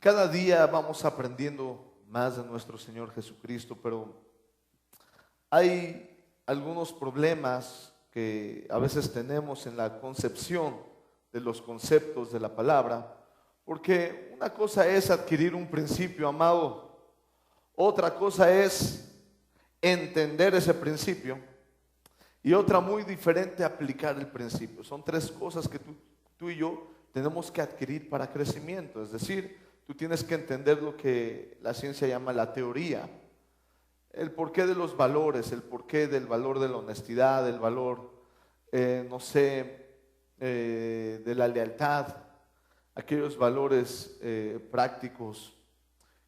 Cada día vamos aprendiendo más de nuestro Señor Jesucristo, pero hay algunos problemas que a veces tenemos en la concepción de los conceptos de la palabra, porque una cosa es adquirir un principio, amado, otra cosa es entender ese principio y otra muy diferente aplicar el principio. Son tres cosas que tú y yo tenemos que adquirir para crecimiento, es decir, tú tienes que entender lo que la ciencia llama la teoría, el porqué de los valores, el porqué del valor de la honestidad, el valor, de la lealtad, aquellos valores prácticos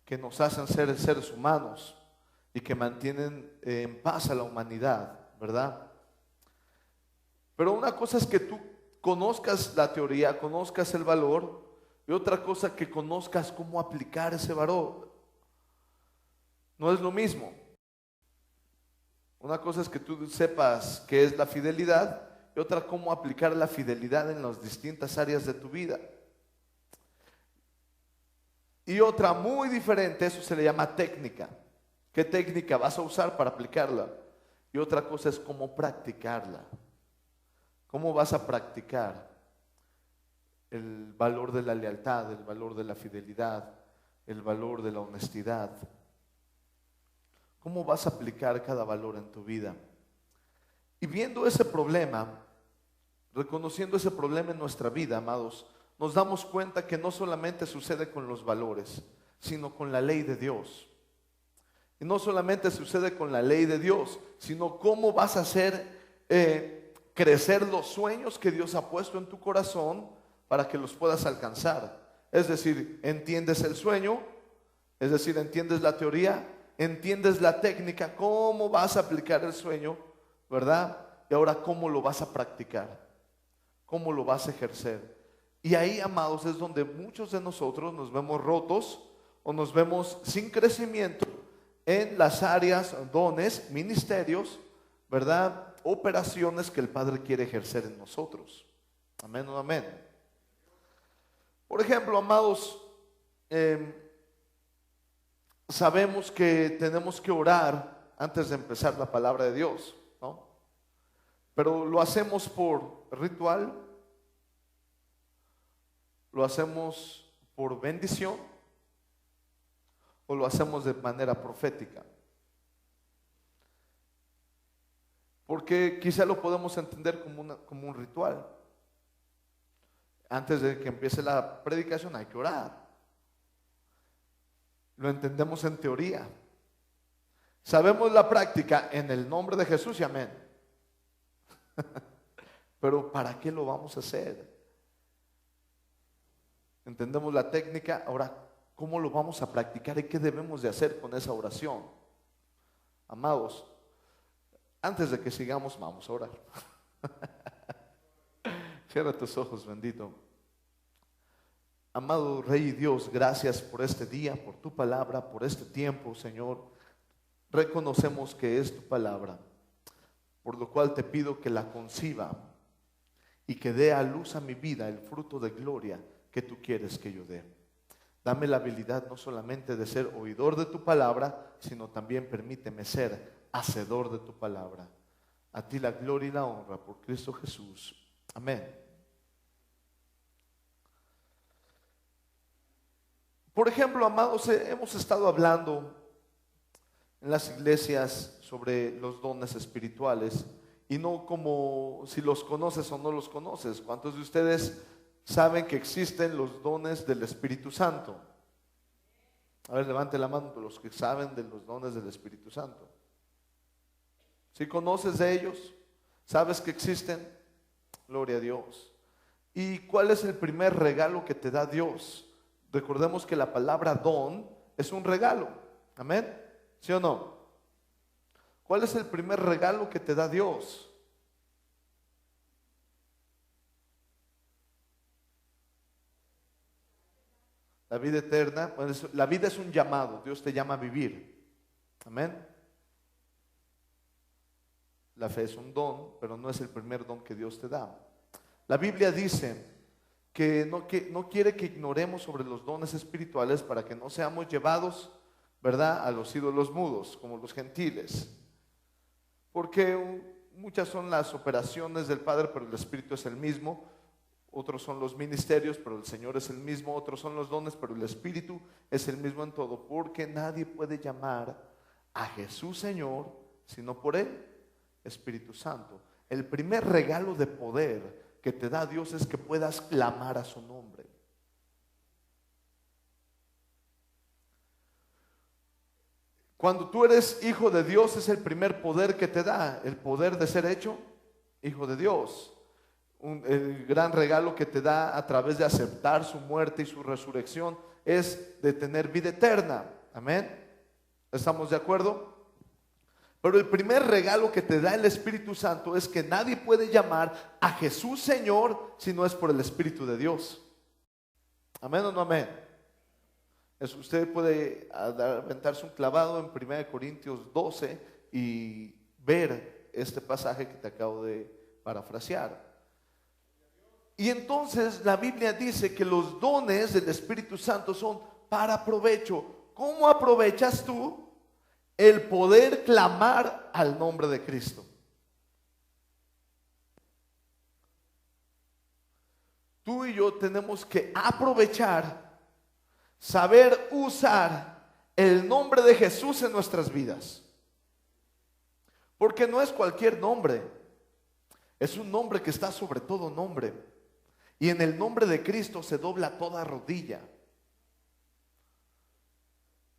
que nos hacen ser seres humanos y que mantienen en paz a la humanidad, ¿verdad? Pero una cosa es que tú conozcas la teoría, conozcas el valor, y otra cosa que conozcas cómo aplicar ese valor. No es lo mismo. Una cosa es que tú sepas qué es la fidelidad y otra cómo aplicar la fidelidad en las distintas áreas de tu vida. Y otra muy diferente, eso se le llama técnica. ¿Qué técnica vas a usar para aplicarla? Y otra cosa es cómo practicarla. ¿Cómo vas a practicar el valor de la lealtad, el valor de la fidelidad, el valor de la honestidad? ¿Cómo vas a aplicar cada valor en tu vida? Y viendo ese problema, reconociendo ese problema en nuestra vida, amados, nos damos cuenta que no solamente sucede con los valores, sino con la ley de Dios. Y no solamente sucede con la ley de Dios, sino cómo vas a hacer crecer los sueños que Dios ha puesto en tu corazón para que los puedas alcanzar. Es decir, entiendes el sueño, es decir, entiendes la teoría, entiendes la técnica, cómo vas a aplicar el sueño, ¿verdad? Y ahora cómo lo vas a practicar, cómo lo vas a ejercer. Y ahí, amados, es donde muchos de nosotros nos vemos rotos o nos vemos sin crecimiento en las áreas, dones, ministerios, ¿verdad? Operaciones que el Padre quiere ejercer en nosotros. Amén o amén. Por ejemplo, amados, sabemos que tenemos que orar antes de empezar la palabra de Dios, ¿no? Pero lo hacemos por ritual, lo hacemos por bendición o lo hacemos de manera profética. Porque quizá lo podemos entender como un ritual. Antes de que empiece la predicación hay que orar. Lo entendemos en teoría. Sabemos la práctica en el nombre de Jesús y amén. Pero ¿para qué lo vamos a hacer? Entendemos la técnica, ahora ¿cómo lo vamos a practicar y qué debemos de hacer con esa oración? Amados, antes de que sigamos, vamos a orar. Cierra tus ojos, bendito. Amado Rey y Dios, gracias por este día, por tu palabra, por este tiempo, Señor. Reconocemos que es tu palabra, por lo cual te pido que la conciba y que dé a luz a mi vida el fruto de gloria que tú quieres que yo dé. Dame la habilidad no solamente de ser oidor de tu palabra, sino también permíteme ser hacedor de tu palabra. A ti la gloria y la honra por Cristo Jesús. Amén. Por ejemplo, amados, hemos estado hablando en las iglesias sobre los dones espirituales y no como si los conoces o no los conoces. ¿Cuántos de ustedes saben que existen los dones del Espíritu Santo? A ver, levante la mano los que saben de los dones del Espíritu Santo. ¿Sí conoces de ellos? ¿Sabes que existen? Gloria a Dios. ¿Y cuál es el primer regalo que te da Dios? Recordemos que la palabra don es un regalo. Amén. ¿Sí o no? ¿Cuál es el primer regalo que te da Dios? La vida eterna. Bueno, la vida es un llamado. Dios te llama a vivir. Amén. La fe es un don, pero no es el primer don que Dios te da. La Biblia dice que no quiere que ignoremos sobre los dones espirituales para que no seamos llevados, ¿verdad?, a los ídolos mudos, como los gentiles. Porque muchas son las operaciones del Padre, pero el Espíritu es el mismo. Otros son los ministerios, pero el Señor es el mismo. Otros son los dones, pero el Espíritu es el mismo en todo. Porque nadie puede llamar a Jesús Señor, sino por el Espíritu Santo. El primer regalo de poder que te da Dios es que puedas clamar a su nombre. Cuando tú eres hijo de Dios, es el primer poder que te da, el poder de ser hecho hijo de Dios. El gran regalo que te da a través de aceptar su muerte y su resurrección es de tener vida eterna. Amén. ¿Estamos de acuerdo? Pero el primer regalo que te da el Espíritu Santo es que nadie puede llamar a Jesús Señor si no es por el Espíritu de Dios. Amén o no amén. Usted puede aventarse un clavado en 1 Corintios 12 y ver este pasaje que te acabo de parafrasear. Y entonces la Biblia dice que los dones del Espíritu Santo son para provecho. ¿Cómo aprovechas tú el poder clamar al nombre de Cristo? Tú y yo tenemos que aprovechar, saber usar el nombre de Jesús en nuestras vidas. Porque no es cualquier nombre, es un nombre que está sobre todo nombre. Y en el nombre de Cristo se dobla toda rodilla.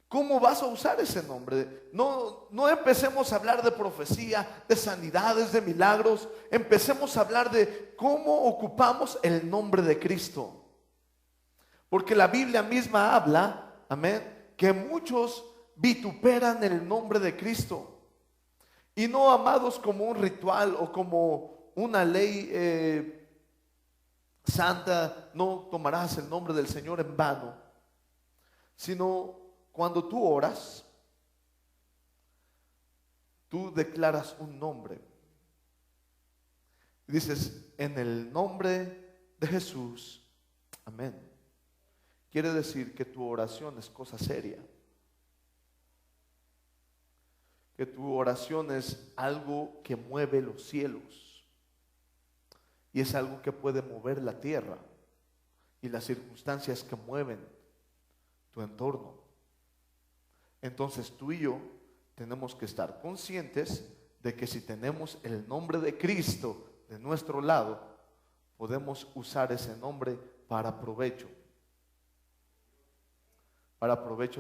¿Cómo vas a usar ese nombre? No empecemos a hablar de profecía, de sanidades, de milagros. Empecemos a hablar de cómo ocupamos el nombre de Cristo. Porque la Biblia misma habla, amén, que muchos vituperan el nombre de Cristo. Y no, amados, como un ritual o como una ley santa, no tomarás el nombre del Señor en vano, sino cuando tú oras, tú declaras un nombre. Dices, en el nombre de Jesús, amén. Quiere decir que tu oración es cosa seria, que tu oración es algo que mueve los cielos. Y es algo que puede mover la tierra y las circunstancias que mueven tu entorno. Entonces tú y yo tenemos que estar conscientes de que si tenemos el nombre de Cristo de nuestro lado, podemos usar ese nombre para provecho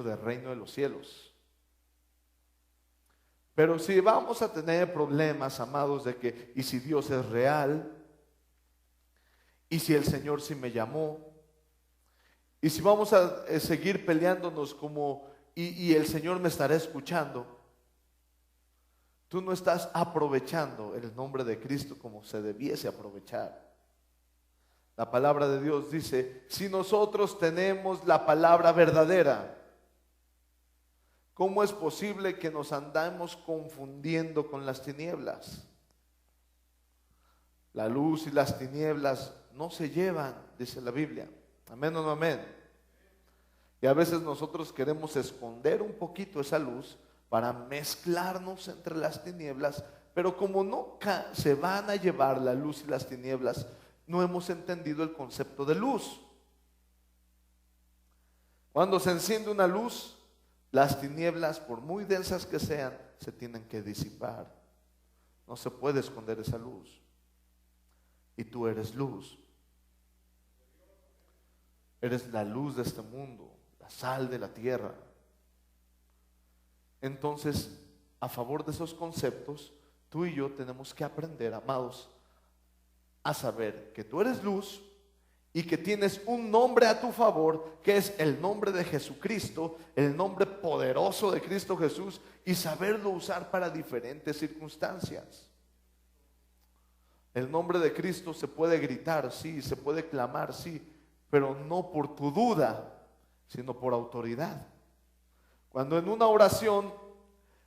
del reino de los cielos. Pero si vamos a tener problemas, amados, de que, ¿y si Dios es real? ¿Y si el Señor sí me llamó? ¿Y si vamos a seguir peleándonos como, y el Señor me estará escuchando? Tú no estás aprovechando el nombre de Cristo como se debiese aprovechar. La palabra de Dios dice, si nosotros tenemos la palabra verdadera, ¿cómo es posible que nos andamos confundiendo con las tinieblas? La luz y las tinieblas no se llevan, dice la Biblia. Amén o no amén. Y a veces nosotros queremos esconder un poquito esa luz para mezclarnos entre las tinieblas, pero como no se van a llevar la luz y las tinieblas, no hemos entendido el concepto de luz. Cuando se enciende una luz, las tinieblas, por muy densas que sean, se tienen que disipar. No se puede esconder esa luz. Y tú eres luz. Eres la luz de este mundo, la sal de la tierra. Entonces, a favor de esos conceptos, tú y yo tenemos que aprender, amados, a saber que tú eres luz y que tienes un nombre a tu favor, que es el nombre de Jesucristo, el nombre poderoso de Cristo Jesús, y saberlo usar para diferentes circunstancias. El nombre de Cristo se puede gritar, sí, se puede clamar, sí, pero no por tu duda, sino por autoridad. Cuando en una oración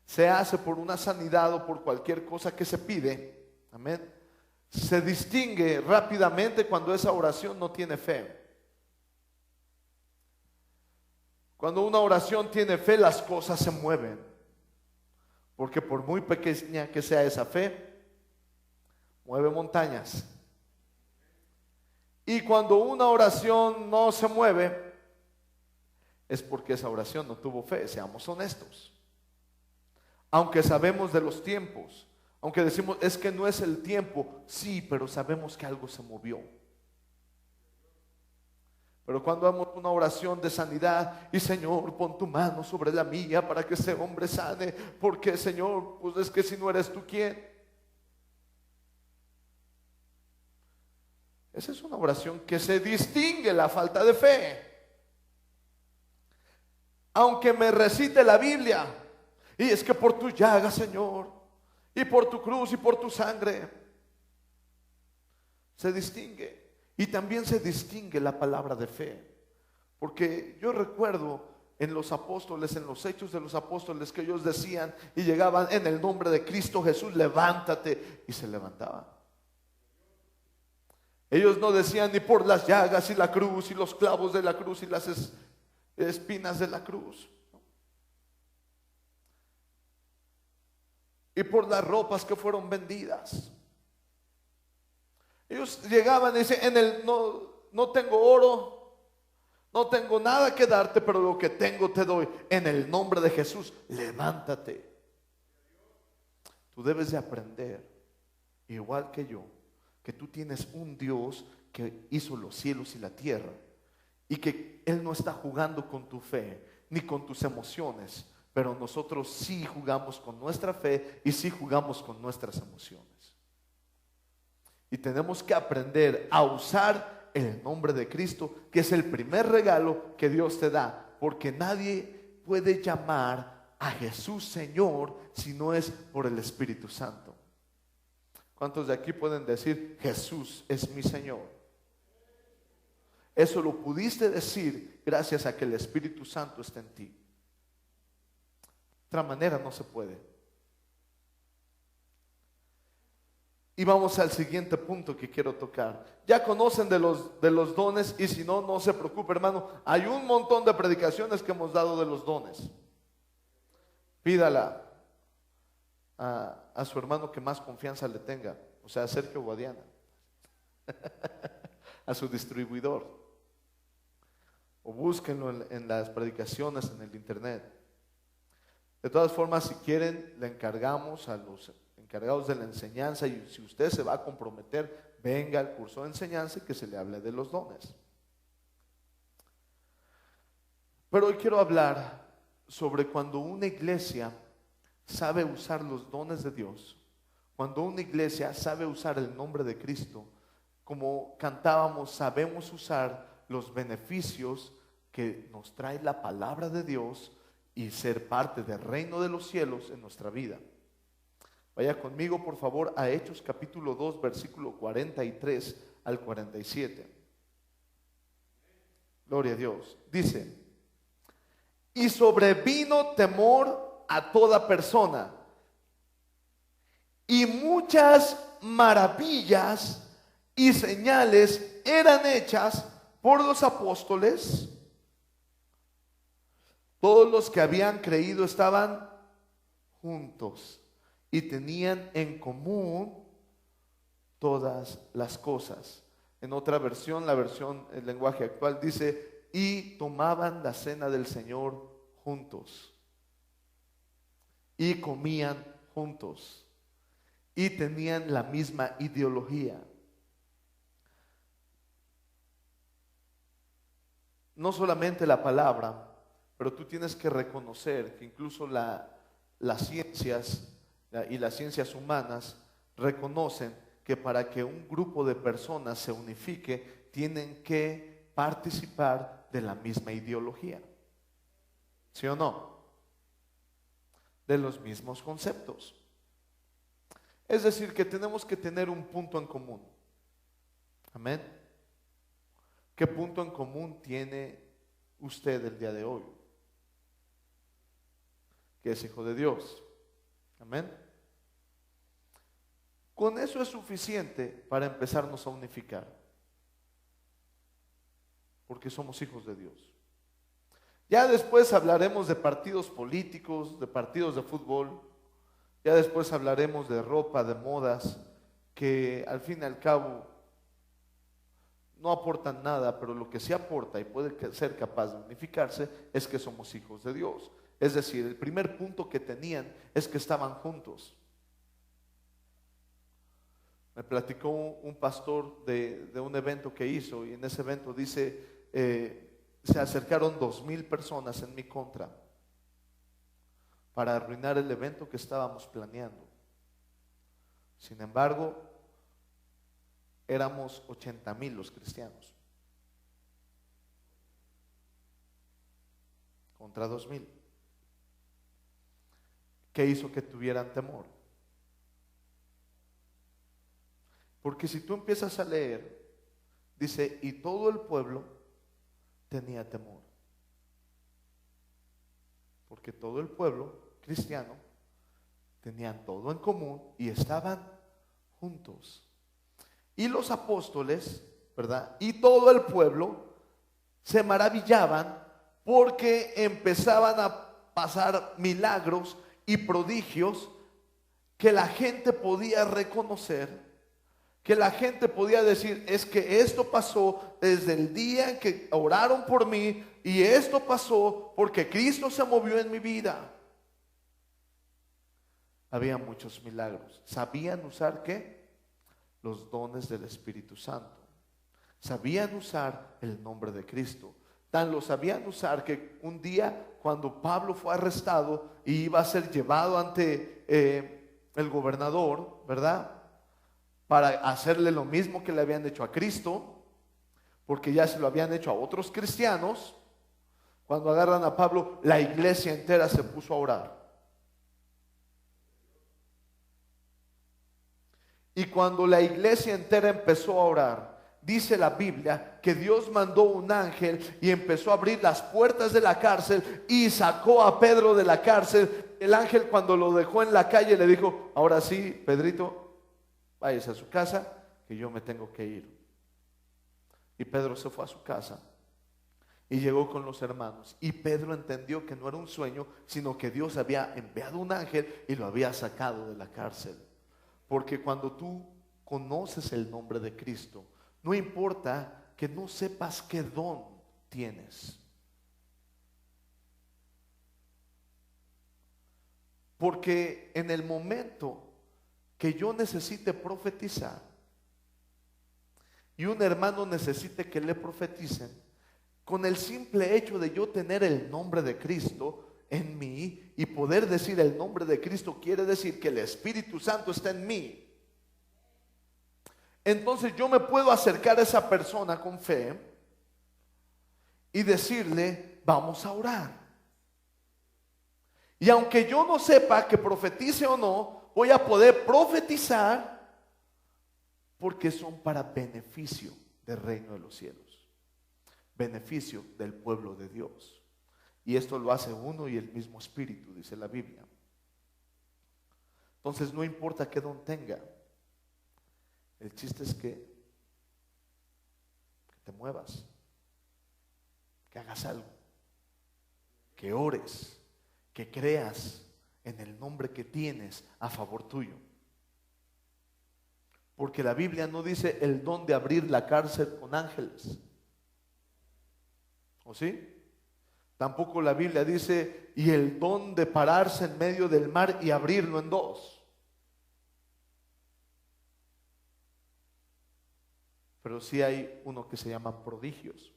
se hace por una sanidad o por cualquier cosa que se pide, amén, se distingue rápidamente cuando esa oración no tiene fe. Cuando una oración tiene fe, las cosas se mueven. Porque por muy pequeña que sea esa fe, mueve montañas. Y cuando una oración no se mueve, es porque esa oración no tuvo fe, seamos honestos. Aunque sabemos de los tiempos, aunque decimos, es que no es el tiempo, sí, pero sabemos que algo se movió. Pero cuando hagamos una oración de sanidad y Señor, pon tu mano sobre la mía para que ese hombre sane, porque Señor, pues es que si no eres tú, ¿quién? Esa es una oración que se distingue la falta de fe. Aunque me recite la Biblia, y es que por tu llaga, Señor, y por tu cruz y por tu sangre, se distingue. Y también se distingue la palabra de fe. Porque yo recuerdo en los apóstoles, en los hechos de los apóstoles, que ellos decían y llegaban en el nombre de Cristo Jesús, levántate, y se levantaban. Ellos no decían ni por las llagas y la cruz y los clavos de la cruz y las espinas de la cruz, y por las ropas que fueron vendidas. Ellos llegaban y decían, no tengo oro, no tengo nada que darte, pero lo que tengo te doy. En el nombre de Jesús, levántate. Tú debes de aprender, igual que yo, que tú tienes un Dios que hizo los cielos y la tierra, y que Él no está jugando con tu fe ni con tus emociones, pero nosotros sí jugamos con nuestra fe y sí jugamos con nuestras emociones. Y tenemos que aprender a usar el nombre de Cristo, que es el primer regalo que Dios te da, porque nadie puede llamar a Jesús Señor si no es por el Espíritu Santo. ¿Cuántos de aquí pueden decir, Jesús es mi Señor? Eso lo pudiste decir gracias a que el Espíritu Santo está en ti. De otra manera no se puede. Y vamos al siguiente punto que quiero tocar. Ya conocen de los dones, y si no, no se preocupe, hermano. Hay un montón de predicaciones que hemos dado de los dones. Pídala a su hermano que más confianza le tenga, o sea, a Sergio Guadiana, a su distribuidor, o búsquenlo en las predicaciones en el internet. De todas formas, si quieren, le encargamos a los encargados de la enseñanza, y si usted se va a comprometer, venga al curso de enseñanza y que se le hable de los dones. Pero hoy quiero hablar sobre cuando una iglesia sabe usar los dones de Dios, cuando una iglesia sabe usar el nombre de Cristo, como cantábamos, sabemos usar los beneficios que nos trae la palabra de Dios y ser parte del reino de los cielos en nuestra vida. Vaya conmigo, por favor, a Hechos capítulo 2, versículo 43 al 47. Gloria a Dios. Dice, y sobrevino temor a toda persona, y muchas maravillas y señales eran hechas por los apóstoles. Todos los que habían creído estaban juntos y tenían en común todas las cosas. En otra versión, la versión, el lenguaje actual, dice, y tomaban la cena del Señor juntos, y comían juntos, y tenían la misma ideología. No solamente la palabra, pero tú tienes que reconocer que incluso las ciencias y las ciencias humanas reconocen que para que un grupo de personas se unifique, tienen que participar de la misma ideología. ¿Sí o no? De los mismos conceptos. Es decir, que tenemos que tener un punto en común. Amén. ¿Qué punto en común tiene usted el día de hoy? Que es hijo de Dios. Amén. Con eso es suficiente para empezarnos a unificar, porque somos hijos de Dios. Ya después hablaremos de partidos políticos, de partidos de fútbol, ya después hablaremos de ropa, de modas, que al fin y al cabo no aportan nada, pero lo que sí aporta y puede ser capaz de unificarse es que somos hijos de Dios. Es decir, el primer punto que tenían es que estaban juntos. Me platicó un pastor de un evento que hizo, y en ese evento dice, se acercaron 2,000 personas en mi contra para arruinar el evento que estábamos planeando. Sin embargo, éramos 80,000 los cristianos contra 2,000. ¿Qué hizo que tuvieran temor? Porque si tú empiezas a leer, dice, y todo el pueblo tenía temor. Porque todo el pueblo cristiano tenían todo en común y estaban juntos. Y los apóstoles, ¿verdad? Y todo el pueblo se maravillaban porque empezaban a pasar milagros y prodigios que la gente podía reconocer, que la gente podía decir, es que esto pasó desde el día en que oraron por mí, y esto pasó porque Cristo se movió en mi vida. Había muchos milagros. ¿Sabían usar qué? Los dones del Espíritu Santo. Sabían usar el nombre de Cristo. Tan lo sabían usar que un día, cuando Pablo fue arrestado y iba a ser llevado ante el gobernador, ¿verdad?, para hacerle lo mismo que le habían hecho a Cristo, porque ya se lo habían hecho a otros cristianos. Cuando agarran a Pablo, la iglesia entera se puso a orar. Y cuando la iglesia entera empezó a orar, dice la Biblia que Dios mandó un ángel y empezó a abrir las puertas de la cárcel y sacó a Pedro de la cárcel. El ángel, cuando lo dejó en la calle, le dijo, ahora sí, Pedrito, váyase a su casa, que yo me tengo que ir. Y Pedro se fue a su casa y llegó con los hermanos. Y Pedro entendió que no era un sueño, sino que Dios había enviado un ángel y lo había sacado de la cárcel. Porque cuando tú conoces el nombre de Cristo, no importa que no sepas qué don tienes. Porque en el momento que yo necesite profetizar y un hermano necesite que le profeticen, con el simple hecho de yo tener el nombre de Cristo en mí y poder decir el nombre de Cristo, quiere decir que el Espíritu Santo está en mí. Entonces yo me puedo acercar a esa persona con fe y decirle, vamos a orar. Y aunque yo no sepa que profetice o no, voy a poder profetizar, porque son para beneficio del reino de los cielos, beneficio del pueblo de Dios. Y esto lo hace uno y el mismo Espíritu, dice la Biblia. Entonces no importa qué don tenga, el chiste es que te muevas, que hagas algo, que ores, que creas en el nombre que tienes a favor tuyo. Porque la Biblia no dice el don de abrir la cárcel con ángeles, ¿o sí? Tampoco la Biblia dice y el don de pararse en medio del mar y abrirlo en dos. Pero sí hay uno que se llama prodigios,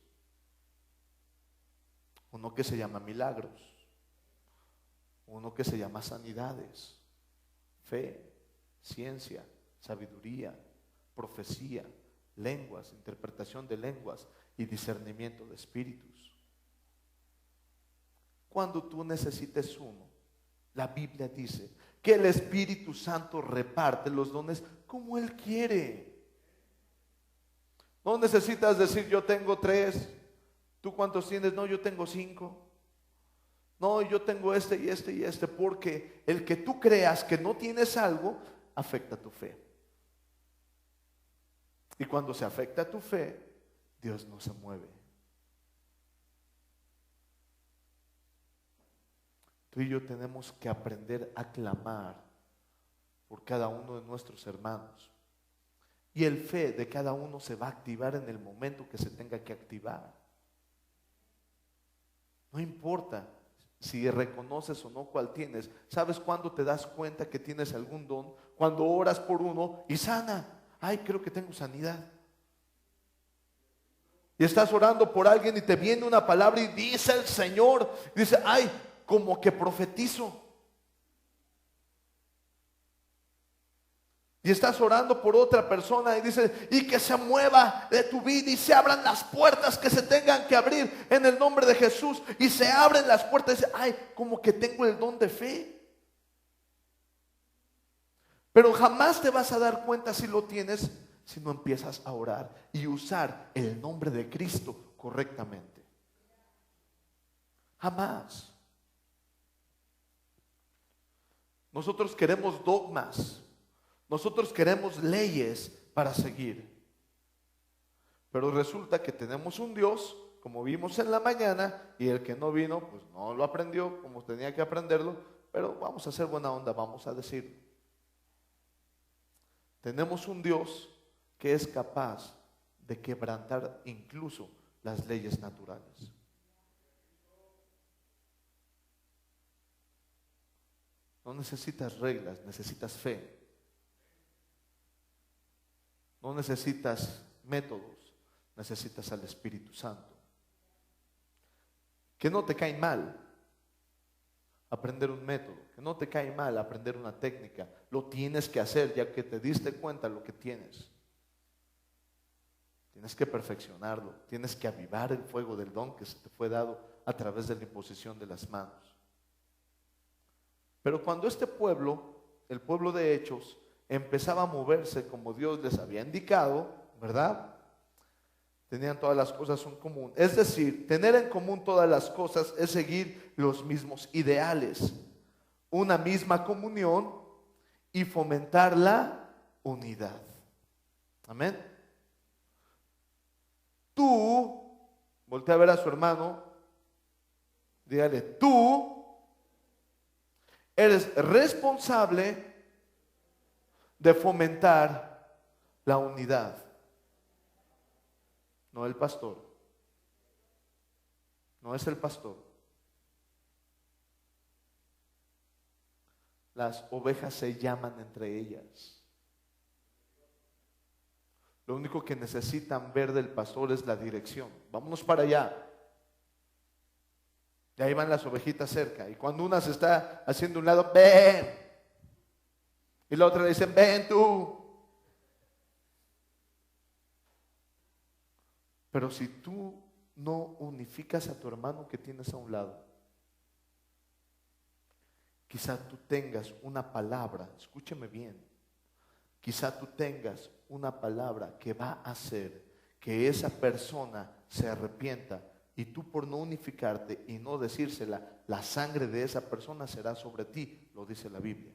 uno que se llama milagros, uno que se llama sanidades, fe, ciencia, sabiduría, profecía, lenguas, interpretación de lenguas y discernimiento de espíritus. Cuando tú necesites uno, la Biblia dice que el Espíritu Santo reparte los dones como Él quiere. No necesitas decir yo tengo 3, ¿tú cuántos tienes? No, yo tengo 5. No, yo tengo este y este y este, porque el que tú creas que no tienes algo afecta tu fe. Y cuando se afecta tu fe, Dios no se mueve. Tú y yo tenemos que aprender a clamar por cada uno de nuestros hermanos. Y el fe de cada uno se va a activar en el momento que se tenga que activar. No importa si reconoces o no cuál tienes. ¿Sabes cuándo te das cuenta que tienes algún don? Cuando oras por uno y sana. Ay, creo que tengo sanidad. Y estás orando por alguien y te viene una palabra y dice el Señor, dice, ay, como que profetizo. Y estás orando por otra persona y dices, y que se mueva de tu vida y se abran las puertas que se tengan que abrir en el nombre de Jesús. Y se abren las puertas y dices, ay, como que tengo el don de fe. Pero jamás te vas a dar cuenta si lo tienes si no empiezas a orar y usar el nombre de Cristo correctamente. Jamás. Nosotros queremos dogmas. Nosotros queremos leyes para seguir. Pero resulta que tenemos un Dios, como vimos en la mañana, y el que no vino, pues no lo aprendió como tenía que aprenderlo, pero vamos a hacer buena onda, vamos a decir. Tenemos un Dios que es capaz de quebrantar incluso las leyes naturales. No necesitas reglas, necesitas fe. No necesitas métodos, necesitas al Espíritu Santo. Que no te cae mal aprender un método, que no te cae mal aprender una técnica. Lo tienes que hacer ya que te diste cuenta de lo que tienes. Tienes que perfeccionarlo, tienes que avivar el fuego del don que se te fue dado a través de la imposición de las manos. Pero cuando este pueblo, el pueblo de Hechos, empezaba a moverse como Dios les había indicado, ¿verdad? Tenían todas las cosas en común. Es decir, tener en común todas las cosas es seguir los mismos ideales, una misma comunión y fomentar la unidad. Amén. Tú, voltea a ver a su hermano, dígale, tú eres responsable de fomentar la unidad, no el pastor, no es el pastor. Las ovejas se llaman entre ellas. Lo único que necesitan ver del pastor es la dirección. Vámonos para allá. Y ahí van las ovejitas cerca. Y cuando una se está haciendo un lado, ven. Y la otra le dice, ven tú. Pero si tú no unificas a tu hermano que tienes a un lado, quizá tú tengas una palabra, escúcheme bien, quizá tú tengas una palabra que va a hacer que esa persona se arrepienta y tú por no unificarte y no decírsela, la sangre de esa persona será sobre ti, lo dice la Biblia.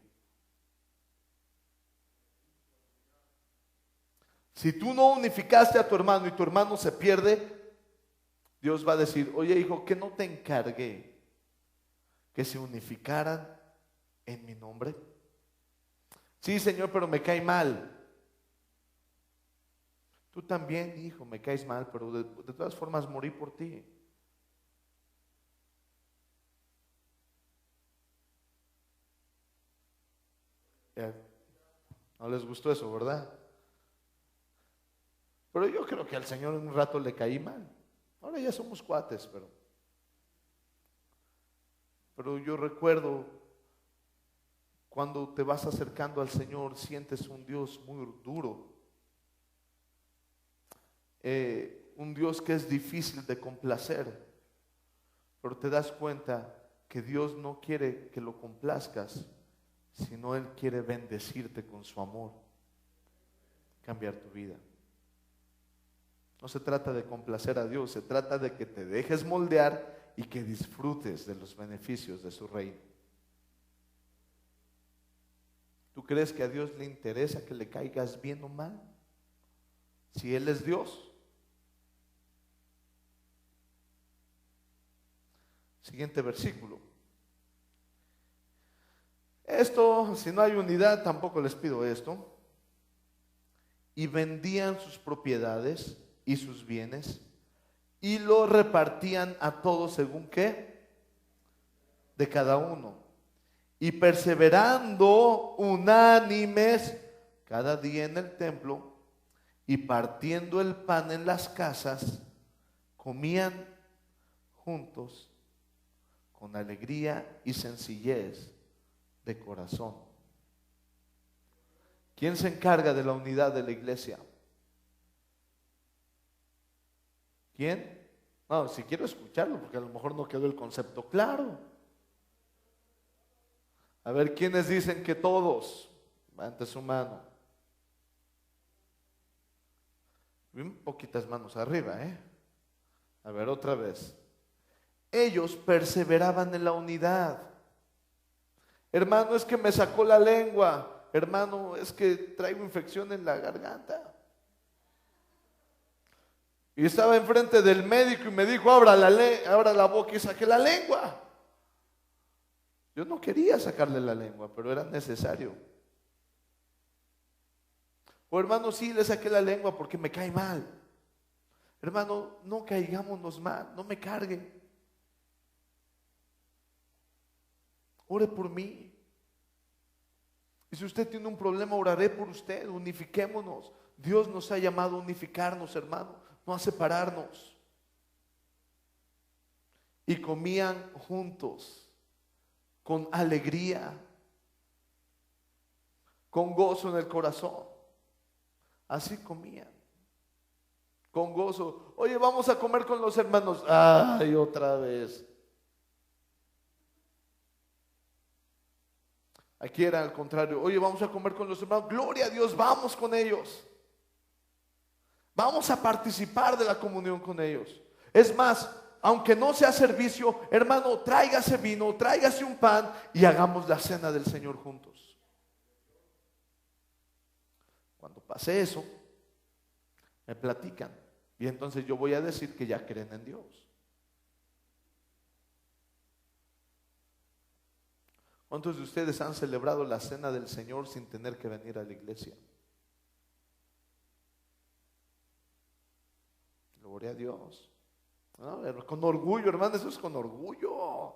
Si tú no unificaste a tu hermano y tu hermano se pierde, Dios va a decir, oye hijo, ¿que no te encargué que se unificaran en mi nombre? Sí, Señor, pero me cae mal. Tú también, hijo, me caes mal, pero de todas formas morí por ti. No les gustó eso, ¿verdad? Pero yo creo que al Señor en un rato le caí mal. Ahora ya somos cuates, pero yo recuerdo cuando te vas acercando al Señor, sientes un Dios muy duro. Un Dios que es difícil de complacer, pero te das cuenta que Dios no quiere que lo complazcas, sino Él quiere bendecirte con su amor, cambiar tu vida. No se trata de complacer a Dios, se trata de que te dejes moldear y que disfrutes de los beneficios de su reino. ¿Tú crees que a Dios le interesa que le caigas bien o mal? si Él es Dios? Siguiente versículo. Esto, si no hay unidad, tampoco les pido esto. Y vendían sus propiedades y sus bienes y lo repartían a todos según qué, de cada uno. Y perseverando unánimes cada día en el templo y partiendo el pan en las casas, comían juntos con alegría y sencillez de corazón. ¿Quién se encarga de la unidad de la iglesia? ¿Quién? No, si quiero escucharlo, porque a lo mejor no quedó el concepto claro. A ver, ¿quiénes dicen que todos? Levante su mano. Bien poquitas manos arriba, ¿eh? A ver, otra vez. Ellos perseveraban en la unidad. Hermano, es que me sacó la lengua. Hermano, es que traigo infección en la garganta. Y estaba enfrente del médico y me dijo, abra la boca y saque la lengua. Yo no quería sacarle la lengua, pero era necesario. O hermano, sí, le saqué la lengua porque me cae mal. Hermano, no caigámonos mal, no me cargue. Ore por mí. Y si usted tiene un problema, oraré por usted. Unifiquémonos. Dios nos ha llamado a unificarnos, hermano, no a separarnos. Y comían juntos, con alegría, con gozo en el corazón. Así comían, con gozo. Oye, vamos a comer con los hermanos. Ay, otra vez. Aquí era al contrario. Oye, vamos a comer con los hermanos. Gloria a Dios, vamos con ellos. Vamos a participar de la comunión con ellos. Es más, aunque no sea servicio, hermano, tráigase vino, tráigase un pan y hagamos la cena del Señor juntos. Cuando pase eso, me platican. Y entonces yo voy a decir que ya creen en Dios. ¿Cuántos de ustedes han celebrado la cena del Señor sin tener que venir a la iglesia? Gloria a Dios. No, con orgullo, hermano, eso es con orgullo.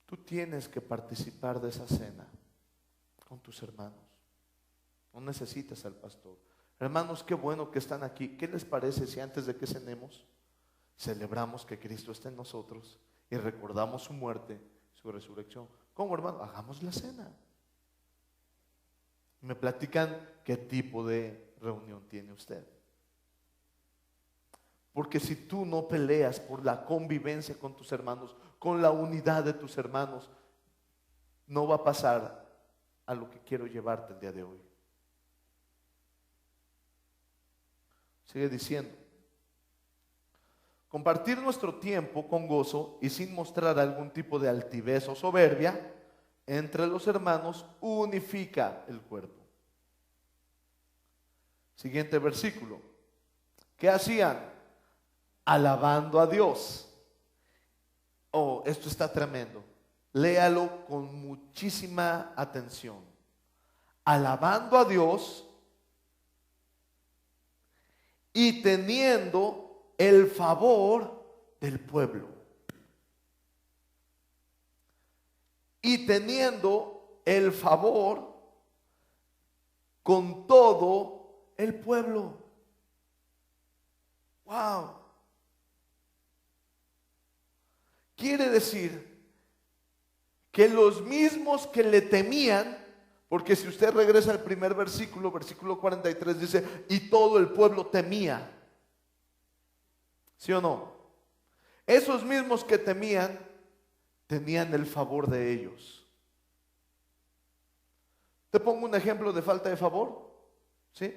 Tú tienes que participar de esa cena con tus hermanos. No necesitas al pastor. Hermanos, qué bueno que están aquí. ¿Qué les parece si antes de que cenemos celebramos que Cristo está en nosotros y recordamos su muerte, su resurrección? ¿Cómo, hermano? Hagamos la cena. Me platican qué tipo de reunión tiene usted. Porque si tú no peleas por la convivencia con tus hermanos, con la unidad de tus hermanos, no va a pasar a lo que quiero llevarte el día de hoy. Sigue diciendo: compartir nuestro tiempo con gozo y sin mostrar algún tipo de altivez o soberbia entre los hermanos unifica el cuerpo. Siguiente versículo. ¿Qué hacían? Alabando a Dios. Oh, esto está tremendo. Léalo con muchísima atención. Alabando a Dios y teniendo el favor del pueblo. Y teniendo el favor con todo el pueblo. Wow. Quiere decir que los mismos que le temían, porque si usted regresa al primer versículo, versículo 43, dice, y todo el pueblo temía. ¿Sí o no? Esos mismos que temían, tenían el favor de ellos. Te pongo un ejemplo de falta de favor. ¿Sí?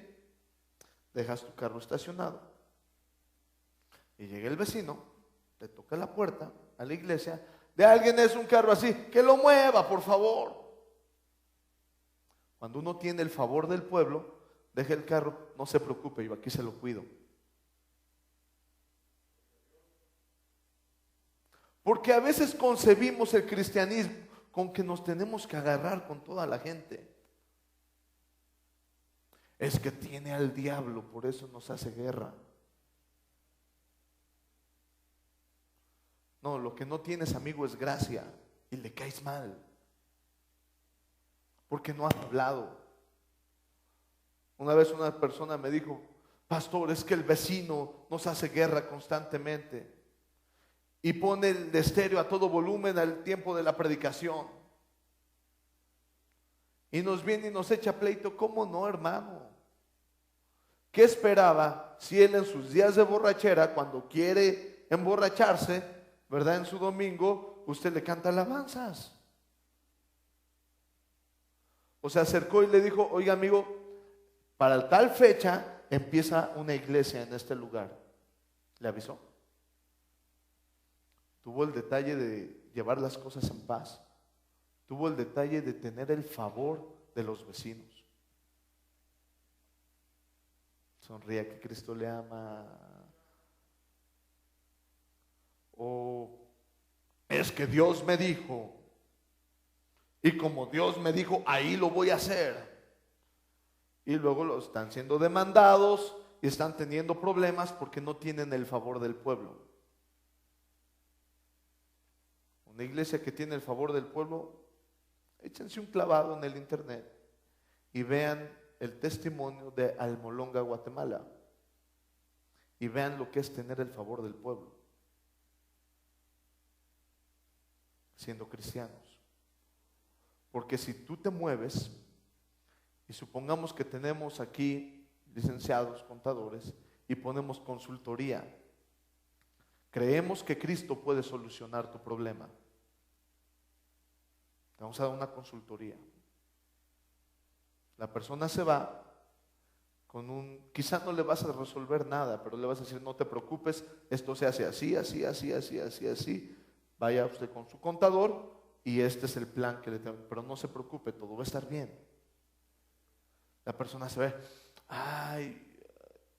Dejas tu carro estacionado y llega el vecino, te toca la puerta a la iglesia, de alguien es un carro así, que lo mueva, por favor. Cuando uno tiene el favor del pueblo, deje el carro, no se preocupe, yo aquí se lo cuido. Porque a veces concebimos el cristianismo con que nos tenemos que agarrar con toda la gente. Es que tiene al diablo, por eso nos hace guerra. No, lo que no tienes, amigo, es gracia y le caes mal. Porque no has hablado. Una vez una persona me dijo: pastor, es que el vecino nos hace guerra constantemente y pone el estéreo a todo volumen al tiempo de la predicación y nos viene y nos echa pleito. ¿Cómo no, hermano? ¿Qué esperaba si él en sus días de borrachera, cuando quiere emborracharse, verdad, en su domingo, usted le canta alabanzas? O se acercó y le dijo: oiga, amigo, para tal fecha empieza una iglesia en este lugar. ¿Le avisó? Tuvo el detalle de llevar las cosas en paz. Tuvo el detalle de tener el favor de los vecinos. Sonría, que Cristo le ama. O es que Dios me dijo, y como Dios me dijo, ahí lo voy a hacer. Y luego lo están siendo demandados y están teniendo problemas porque no tienen el favor del pueblo. Una iglesia que tiene el favor del pueblo, échense un clavado en el internet y vean el testimonio de Almolonga, Guatemala, y vean lo que es tener el favor del pueblo, siendo cristianos. Porque si tú te mueves, y supongamos que tenemos aquí licenciados, contadores, y ponemos consultoría, creemos que Cristo puede solucionar tu problema. Te vamos a dar una consultoría. La persona se va con quizás no le vas a resolver nada, pero le vas a decir: no te preocupes, esto se hace así, así, así, así, así, así. Vaya usted con su contador y este es el plan que le tengo, pero no se preocupe, todo va a estar bien. La persona se ve: ay,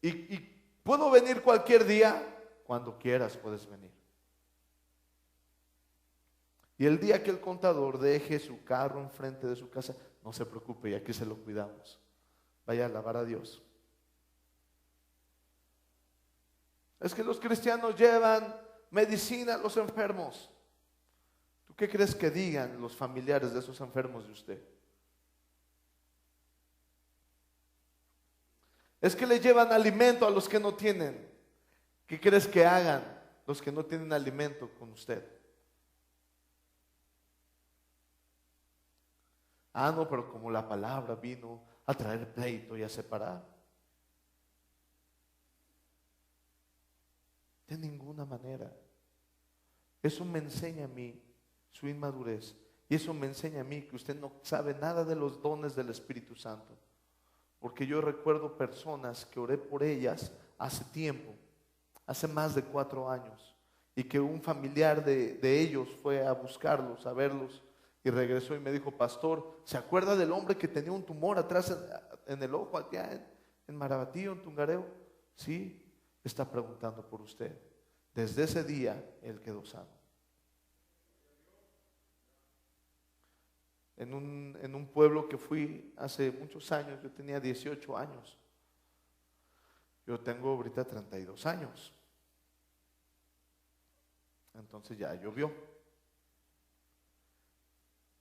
y puedo venir cualquier día. Cuando quieras puedes venir. Y el día que el contador deje su carro enfrente de su casa, no se preocupe, y aquí se lo cuidamos. Vaya a alabar a Dios. Es que los cristianos llevan medicina a los enfermos. ¿Tú qué crees que digan los familiares de esos enfermos de usted? Es que le llevan alimento a los que no tienen. ¿Qué crees que hagan los que no tienen alimento con usted? Ah, no, pero como la palabra vino a traer pleito y a separar. De ninguna manera. Eso me enseña a mí su inmadurez. Y eso me enseña a mí que usted no sabe nada de los dones del Espíritu Santo. Porque yo recuerdo personas que oré por ellas hace tiempo, hace más de 4 años, y que un familiar de ellos fue a buscarlos, a verlos, y regresó y me dijo: pastor, ¿se acuerda del hombre que tenía un tumor atrás en el ojo, allá en Marabatío, en Tungareo? Sí, está preguntando por usted. Desde ese día él quedó sano. En un pueblo que fui hace muchos años, yo tenía 18 años. Yo tengo ahorita 32 años. Entonces ya llovió.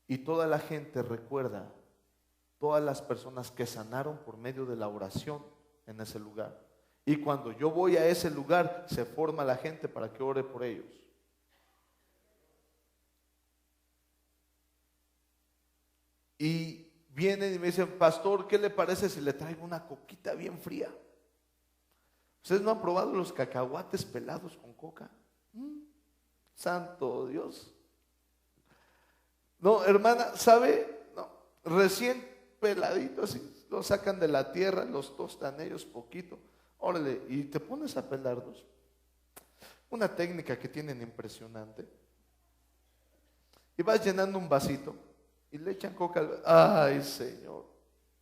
Y toda la gente recuerda todas las personas que sanaron por medio de la oración en ese lugar. Y cuando yo voy a ese lugar, se forma la gente para que ore por ellos. Y vienen y me dicen: pastor, ¿qué le parece si le traigo una coquita bien fría? ¿Ustedes no han probado los cacahuates pelados con coca? Santo Dios. No, hermana, ¿sabe? No, recién peladito así, lo sacan de la tierra, los tostan ellos poquito. Órale, y te pones a pelarlos. Una técnica que tienen impresionante. Y vas llenando un vasito y le echan coca. Ay, Señor.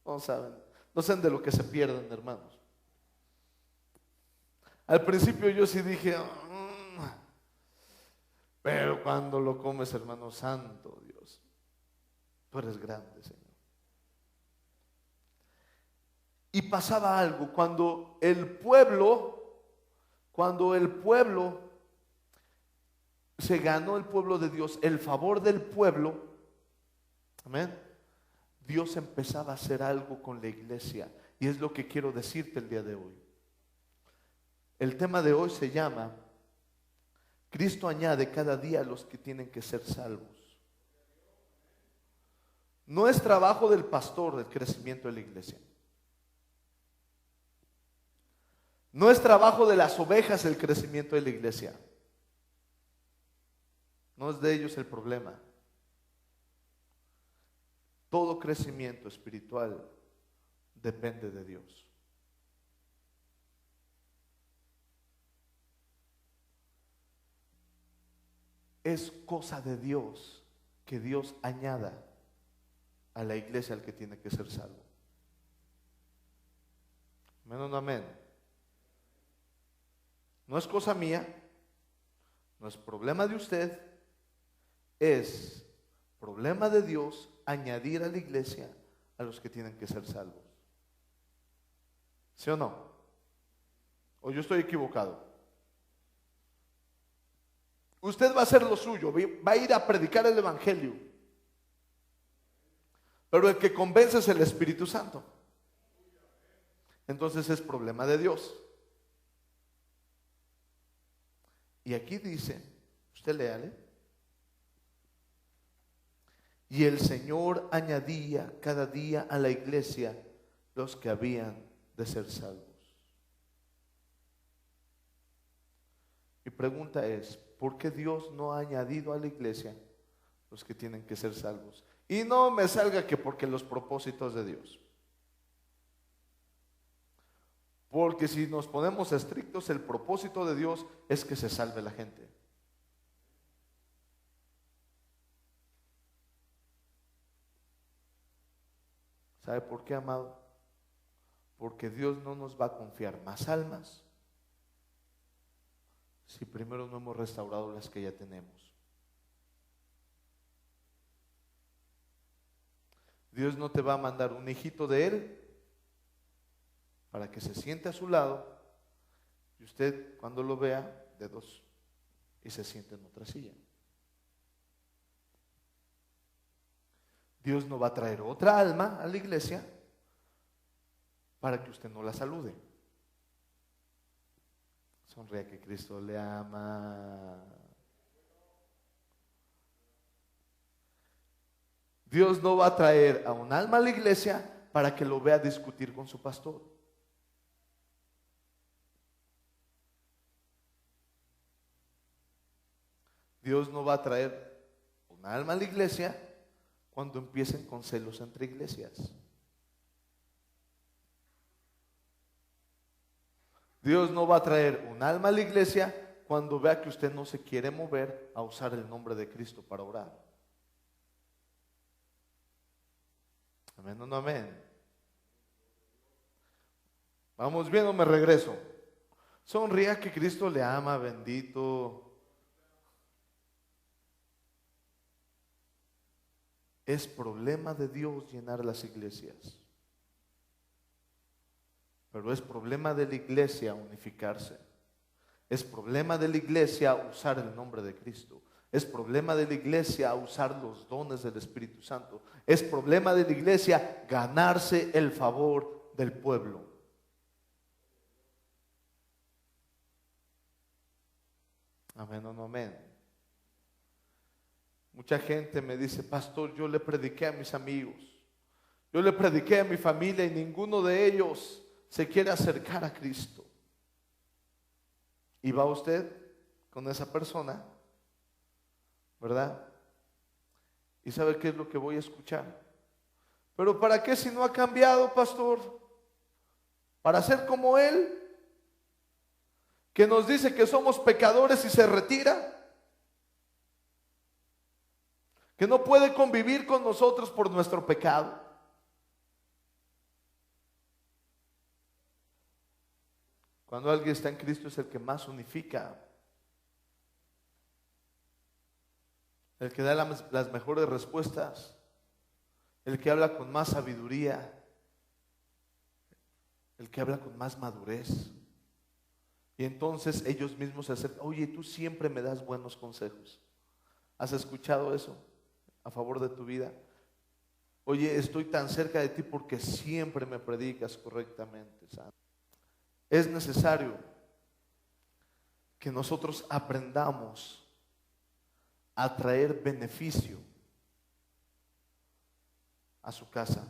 No saben, no saben de lo que se pierden, hermanos. Al principio yo sí dije, pero cuando lo comes, hermano santo, Dios, tú eres grande, Señor. Y pasaba algo cuando el pueblo se ganó, el pueblo de Dios, el favor del pueblo, amén, Dios empezaba a hacer algo con la iglesia. Y es lo que quiero decirte el día de hoy. El tema de hoy se llama: Cristo añade cada día a los que tienen que ser salvos. No es trabajo del pastor el crecimiento de la iglesia. No es trabajo de las ovejas el crecimiento de la iglesia. No es de ellos el problema. Todo crecimiento espiritual depende de Dios. Es cosa de Dios que Dios añada a la iglesia al que tiene que ser salvo. Amén o no amén. No es cosa mía, no es problema de usted, es problema de Dios añadir a la iglesia a los que tienen que ser salvos. ¿Sí o no? ¿O yo estoy equivocado? Usted va a hacer lo suyo, va a ir a predicar el evangelio, pero el que convence es el Espíritu Santo. Entonces es problema de Dios. Y aquí dice, usted léale: y el Señor añadía cada día a la iglesia los que habían de ser salvos. Mi pregunta es, ¿por qué Dios no ha añadido a la iglesia los que tienen que ser salvos? Y no me salga que porque los propósitos de Dios. Porque si nos ponemos estrictos, el propósito de Dios es que se salve la gente. ¿Sabe por qué, amado? Porque Dios no nos va a confiar más almas si primero no hemos restaurado las que ya tenemos. Dios no te va a mandar un hijito de Él para que se siente a su lado y usted, cuando lo vea, de dos y se siente en otra silla. Dios no va a traer otra alma a la iglesia para que usted no la salude. Sonría que Cristo le ama. Dios no va a traer a un alma a la iglesia para que lo vea discutir con su pastor. Dios no va a traer un alma a la iglesia cuando empiecen con celos entre iglesias. Dios no va a traer un alma a la iglesia cuando vea que usted no se quiere mover a usar el nombre de Cristo para orar. Amén o no amén. Vamos bien o me regreso. Sonría que Cristo le ama, bendito. Es problema de Dios llenar las iglesias. Pero es problema de la iglesia unificarse. Es problema de la iglesia usar el nombre de Cristo. Es problema de la iglesia usar los dones del Espíritu Santo. Es problema de la iglesia ganarse el favor del pueblo. Amén o no amén. Mucha gente me dice: pastor, yo le prediqué a mis amigos, yo le prediqué a mi familia y ninguno de ellos se quiere acercar a Cristo. Y va usted con esa persona, ¿verdad? Y sabe qué es lo que voy a escuchar. Pero ¿para qué si no ha cambiado, pastor? ¿Para ser como Él? Que nos dice que somos pecadores y se retira. Que no puede convivir con nosotros por nuestro pecado. Cuando alguien está en Cristo es el que más unifica, el que da las mejores respuestas, el que habla con más sabiduría, el que habla con más madurez. Y entonces ellos mismos se acercan. Oye, tú siempre me das buenos consejos. ¿Has escuchado eso a favor de tu vida? Oye, estoy tan cerca de ti porque siempre me predicas correctamente, ¿sabes? Es necesario que nosotros aprendamos a traer beneficio a su casa.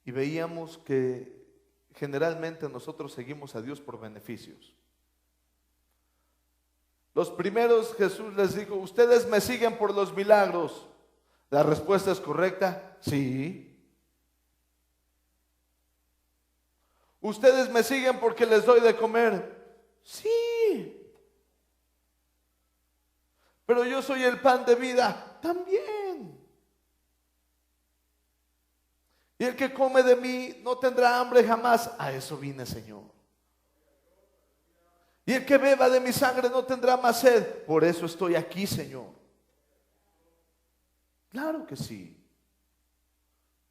Y veíamos que generalmente nosotros seguimos a Dios por beneficios. Los primeros Jesús les dijo, ¿ustedes me siguen por los milagros? ¿La respuesta es correcta? Sí. ¿Ustedes me siguen porque les doy de comer? Sí. Pero yo soy el pan de vida. También. Y el que come de mí no tendrá hambre jamás. A eso vine, Señor. Y el que beba de mi sangre no tendrá más sed. Por eso estoy aquí, Señor. Claro que sí.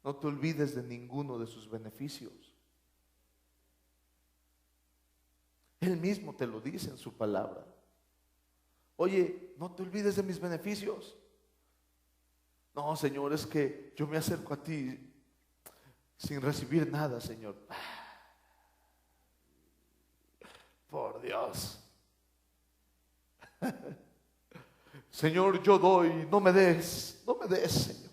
No te olvides de ninguno de sus beneficios. Él mismo te lo dice en su palabra. Oye, no te olvides de mis beneficios. No, Señor, es que yo me acerco a ti sin recibir nada, Señor. Por Dios. Señor, yo doy, no me des, Señor.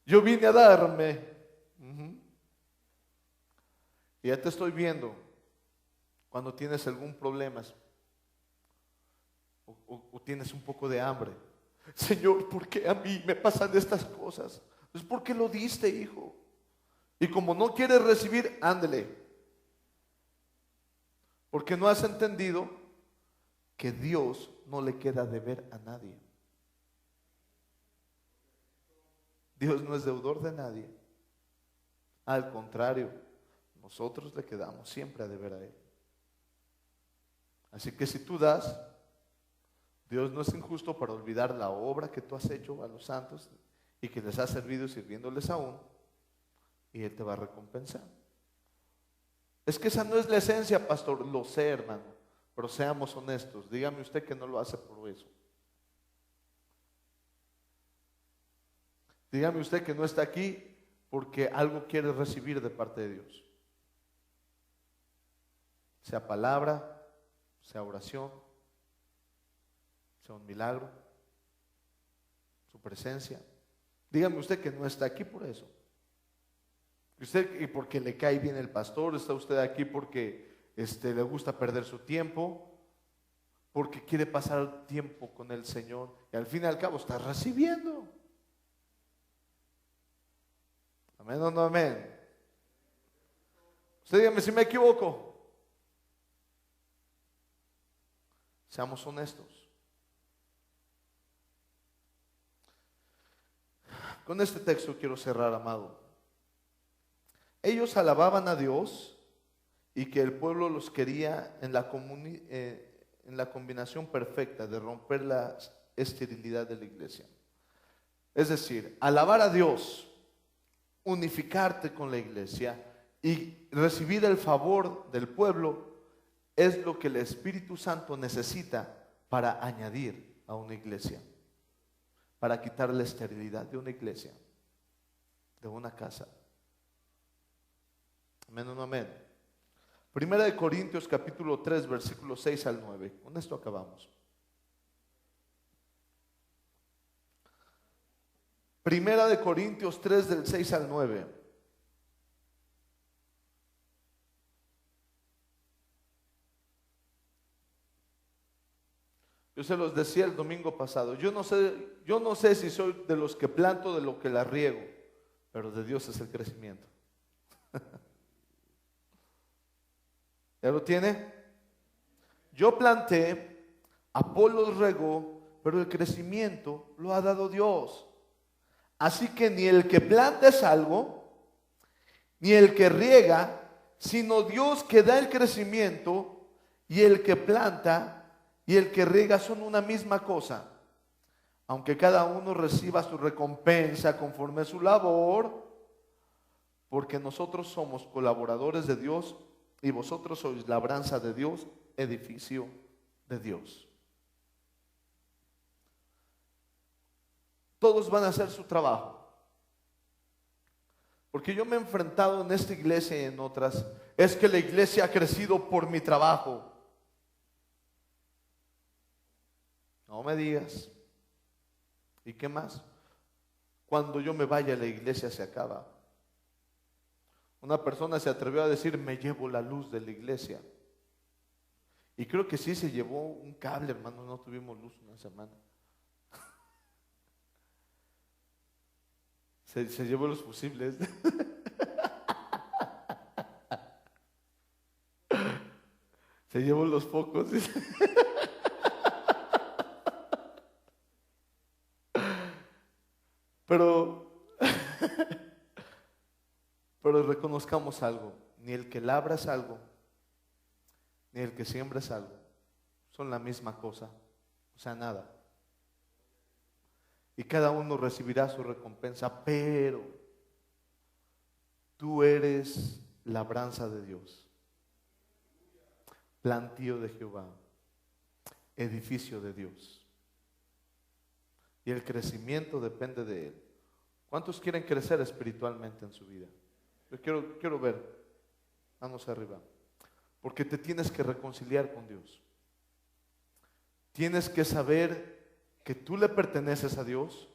Yo vine a darme. Y ya te estoy viendo cuando tienes algún problema o tienes un poco de hambre. Señor, ¿por qué a mí me pasan estas cosas? Pues porque lo diste, hijo. Y como no quieres recibir, ándele. Porque no has entendido que Dios no le queda deber a nadie. Dios no es deudor de nadie. Al contrario, nosotros le quedamos siempre a deber a Él. Así que si tú das, Dios no es injusto para olvidar la obra que tú has hecho a los santos y que les has servido sirviéndoles aún, y Él te va a recompensar. Es que esa no es la esencia, pastor. Lo sé, hermano, pero seamos honestos. Dígame usted que no lo hace por eso. Dígame usted que no está aquí porque algo quiere recibir de parte de Dios. Sea palabra, sea oración, sea un milagro, su presencia. Dígame usted que no está aquí por eso. Usted, y porque le cae bien el pastor, está usted aquí porque le gusta perder su tiempo, porque quiere pasar tiempo con el Señor, y al fin y al cabo está recibiendo. Amén o no amén. Usted dígame si me equivoco. Seamos honestos. Con este texto quiero cerrar, amado. Ellos alababan a Dios y que el pueblo los quería en la combinación perfecta de romper la esterilidad de la iglesia. Es decir, alabar a Dios, unificarte con la iglesia y recibir el favor del pueblo es lo que el Espíritu Santo necesita para añadir a una iglesia, para quitar la esterilidad de una iglesia, de una casa. Amén o no amén. Primera de Corintios capítulo 3 versículos 6 al 9. Con esto acabamos. Primera de Corintios 3 del 6 al 9. Yo se los decía el domingo pasado. Yo no sé si soy de los que planto, de lo que la riego, pero de Dios es el crecimiento. ¿Ya lo tiene? Yo planté, Apolos regó, pero el crecimiento lo ha dado Dios. Así que ni el que planta es algo, ni el que riega, sino Dios que da el crecimiento, y el que planta y el que riega son una misma cosa, aunque cada uno reciba su recompensa conforme a su labor, porque nosotros somos colaboradores de Dios y vosotros sois labranza de Dios, edificio de Dios. Todos van a hacer su trabajo. Porque yo me he enfrentado en esta iglesia y en otras, es que la iglesia ha crecido por mi trabajo. No me digas. ¿Y qué más? Cuando yo me vaya, la iglesia se acaba. Una persona se atrevió a decir, me llevo la luz de la iglesia. Y creo que sí se llevó un cable, hermano, no tuvimos luz una semana. Se llevó los fusibles. Se llevó los focos. Pero reconozcamos algo. Ni el que labra es algo, ni el que siembra es algo. Son la misma cosa. O sea, nada. Y cada uno recibirá su recompensa, pero tú eres labranza de Dios, plantío de Jehová, edificio de Dios. Y el crecimiento depende de Él. ¿Cuántos quieren crecer espiritualmente en su vida? Yo quiero ver, manos arriba, porque te tienes que reconciliar con Dios. Tienes que saber que tú le perteneces a Dios,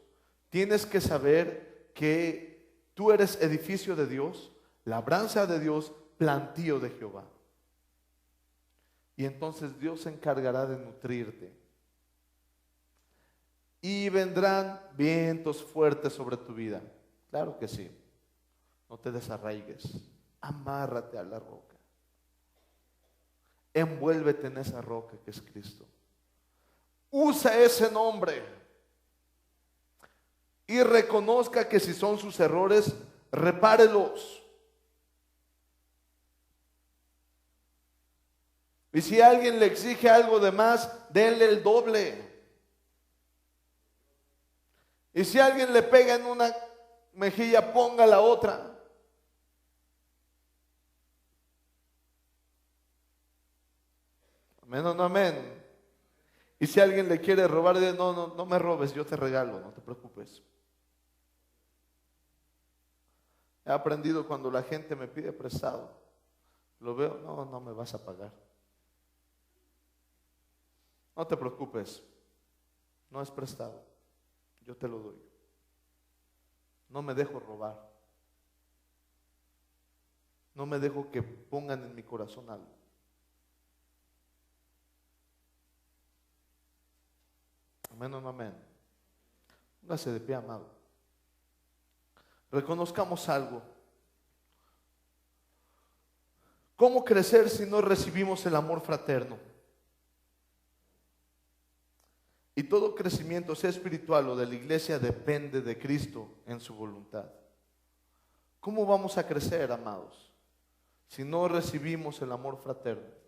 tienes que saber que tú eres edificio de Dios, labranza de Dios, plantío de Jehová. Y entonces Dios se encargará de nutrirte. Y vendrán vientos fuertes sobre tu vida. Claro que sí. No te desarraigues. Amárrate a la roca. Envuélvete en esa roca que es Cristo. Usa ese nombre y reconozca que si son sus errores, repárelos. Y si alguien le exige algo de más, denle el doble. Y si alguien le pega en una mejilla, ponga la otra. Amén o no amén. Y si alguien le quiere robar, no me robes, yo te regalo, no te preocupes. He aprendido cuando la gente me pide prestado, lo veo, no me vas a pagar. No te preocupes, no es prestado, yo te lo doy. No me dejo robar. No me dejo que pongan en mi corazón algo. Amén o no amén. Póngase de pie, amado. Reconozcamos algo. ¿Cómo crecer si no recibimos el amor fraterno? Y todo crecimiento, sea espiritual o de la iglesia, depende de Cristo en su voluntad. ¿Cómo vamos a crecer, amados, si no recibimos el amor fraterno?